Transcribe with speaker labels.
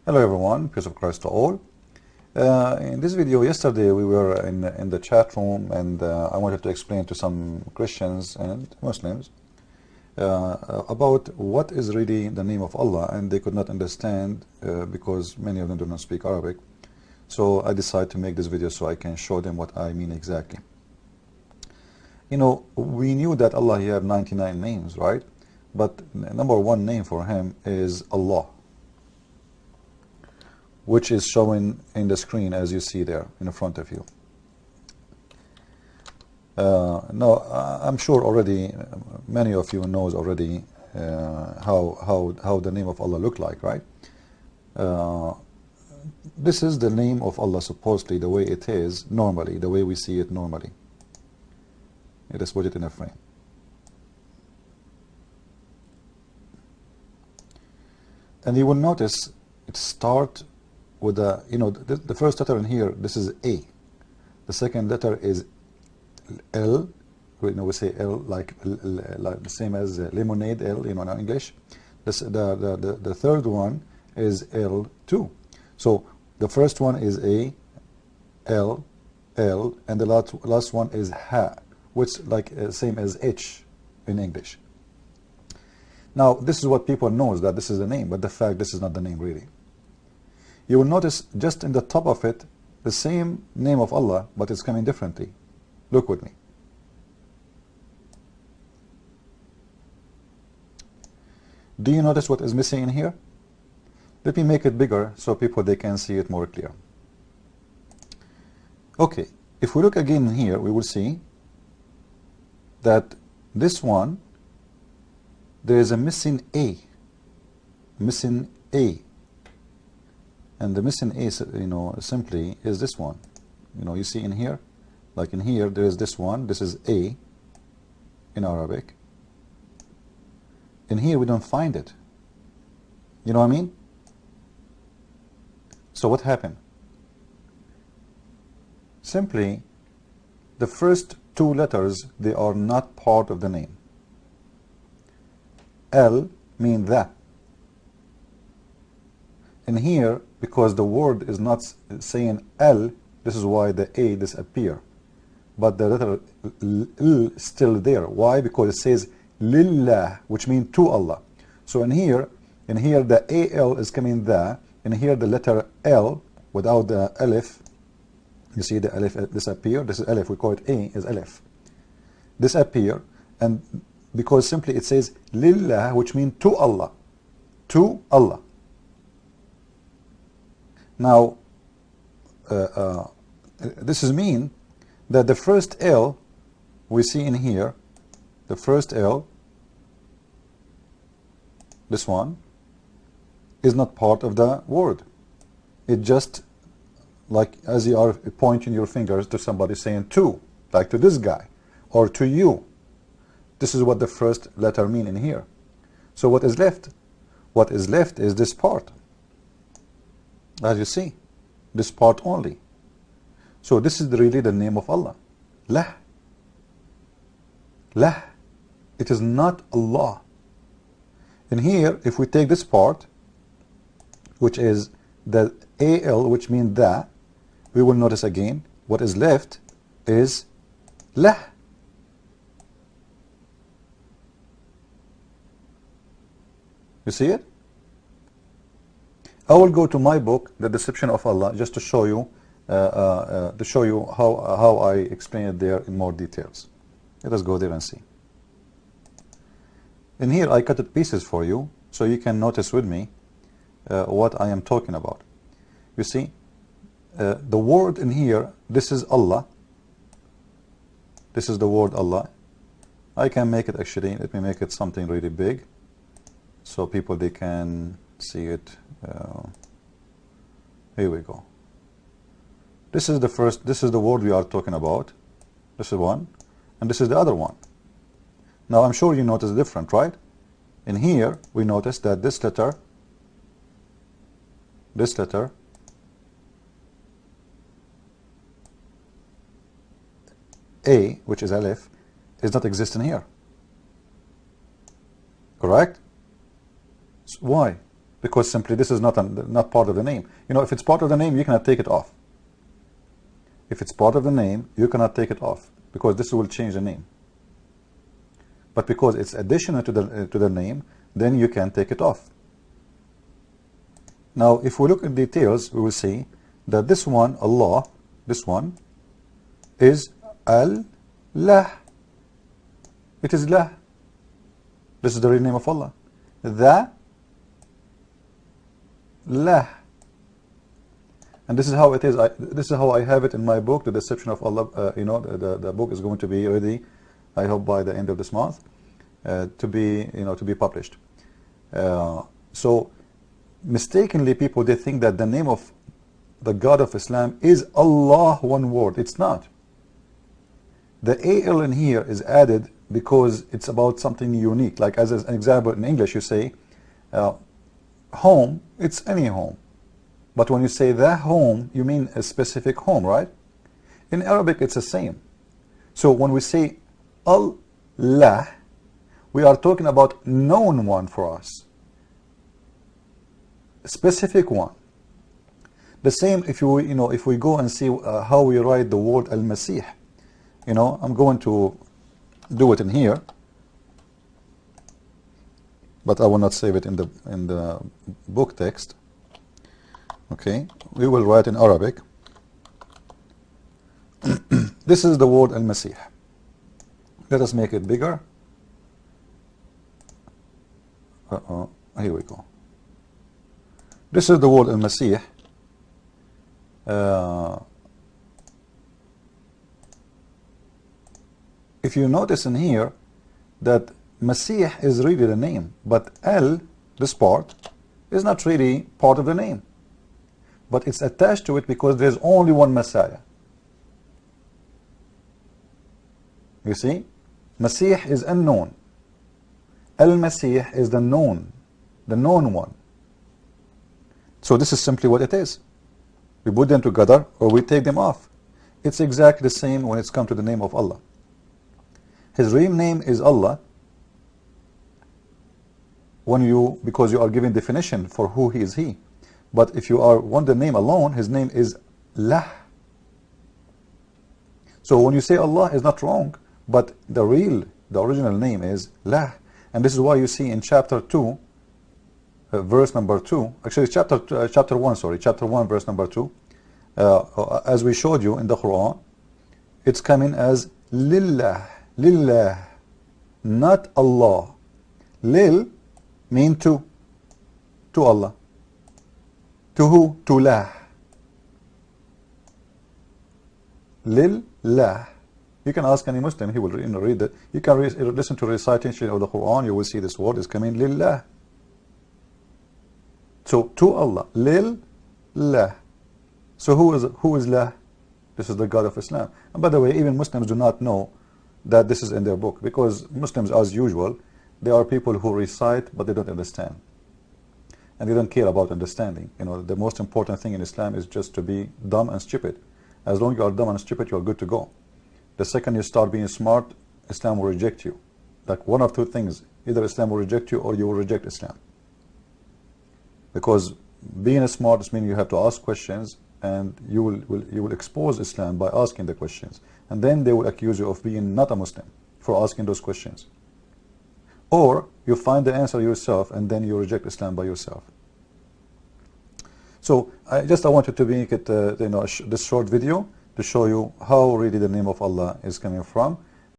Speaker 1: Hello everyone, peace of Christ to all. In this video, yesterday we were in the chat room and I wanted to explain to some Christians and Muslims about what is really the name of Allah, and they could not understand because many of them do not speak Arabic. So I decided to make this video so I can show them what I mean exactly. You know, we knew that Allah, he had 99 names, right? But number one name for him is Allah, which is showing in the screen as you see there in front of you. Now, I'm sure already many of you knows already how the name of Allah look like, right? This is the name of Allah supposedly the way it is normally, the way we see it normally. Let us put it in a frame. And you will notice it starts with a, you know, the first letter in here, this is A. The second letter is L. You know, we say L like the same as lemonade, L, you know, in English. The third one is L too. So the first one is A, L, L, and the last one is Ha, which like same as H in English. Now, this is what people knows, that this is the name, but the fact this is not the name really. You will notice just in the top of it, the same name of Allah, but it's coming differently. Look with me. Do you notice what is missing in here? Let me make it bigger so people they can see it more clear. Okay, if we look again here, we will see that this one, there is a missing A. Missing A. And the missing A, you know, simply is this one. You know, you see in here, like in here, there is this one. This is A in Arabic. In here, we don't find it. You know what I mean? So what happened? Simply, the first two letters, they are not part of the name. L mean that. In here, because the word is not saying L, this is why the A disappear. But the letter L is still there. Why? Because it says Lillah, which means to Allah. So in here the AL is coming there. In here the letter L without the Alif, you see the Alif disappear. This is Alif, we call it A is Alif. Disappear, and because simply it says Lillah, which means to Allah. To Allah. Now, this is mean that the first L we see in here, the first L, this one, is not part of the word. It just, like as you are pointing your fingers to somebody saying to, like to this guy, or to you. This is what the first letter mean in here. So what is left? What is left is this part. As you see, this part only. So this is really the name of Allah. Lah. Lah. It is not Allah. And here, if we take this part, which is the AL, which means that, we will notice again, what is left is Lah. You see it? I will go to my book, The Deception of Allah, just to show you how I explain it there in more details. Let us go there and see. In here, I cut it pieces for you, so you can notice with me what I am talking about. You see, the word in here, this is Allah. This is the word Allah. I can make it actually. Let me make it something really big, so people they can see it. Here we go. This is the first, this is the word we are talking about. This is one, and this is the other one. Now I'm sure you notice the difference, right? In here we notice that this letter A, which is Alif, is not existing here. Correct? Why? because simply this is not part of the name. You know, if it's part of the name, you cannot take it off. If it's part of the name, you cannot take it off, because this will change the name. But because it's additional to the name, then you can take it off. Now, if we look at details, we will see that this one, Allah, this one, is Al-Lah. It is Lah. This is the real name of Allah. The Lah. And this is how it is. This is how I have it in my book, The Deception of Allah. You know, the book is going to be ready, I hope, by the end of this month, to be published. So mistakenly, people, they think that the name of the God of Islam is Allah, one word. It's not. The AL in here is added because it's about something unique. Like as an example, in English you say home, it's any home. But when you say the home, you mean a specific home, right? In Arabic it's the same. So when we say Allah, we are talking about known one for us, specific one. The same if if we go and see how we write the word Al-Masih. You know, I'm going to do it in here, but I will not save it in the book text. Okay, we will write in Arabic. This is the word Al-Masih. Let us make it bigger. Here we go. This is the word Al-Masih. If you notice in here that Masih is really the name, but Al, this part, is not really part of the name, but it's attached to it because there's only one Messiah. You see, Masih is unknown. Al-Masih is the known one. So this is simply what it is. We put them together or we take them off. It's exactly the same when it's come to the name of Allah. His real name is Allah because you are giving definition for who he is he. But if you want the name alone, his name is Lah. So when you say Allah is not wrong, but the original name is Lah. And this is why you see in chapter 2, verse number 2, actually chapter 1, verse number 2, as we showed you in the Quran, it's coming as Lillah. Lillah, not Allah. Lil mean to Allah. To who? To Lah. Lillah. You can ask any Muslim, he will read that. You can listen to recitation of the Quran, you will see this word is coming Lillah. So to Allah, Lillah. So who is Lah? This is the God of Islam. And by the way, even Muslims do not know that this is in their book, because Muslims, as usual, they are people who recite but they don't understand, and they don't care about understanding. You know, the most important thing in Islam is just to be dumb and stupid. As long as you are dumb and stupid, you are good to go. The second you start being smart, Islam will reject you. Like one of two things: either Islam will reject you or you will reject Islam. Because being smart means you have to ask questions, and you will expose Islam by asking the questions, and then they will accuse you of being not a Muslim for asking those questions. Or you find the answer yourself, and then you reject Islam by yourself. So I wanted to make it this short video to show you how really the name of Allah is coming from.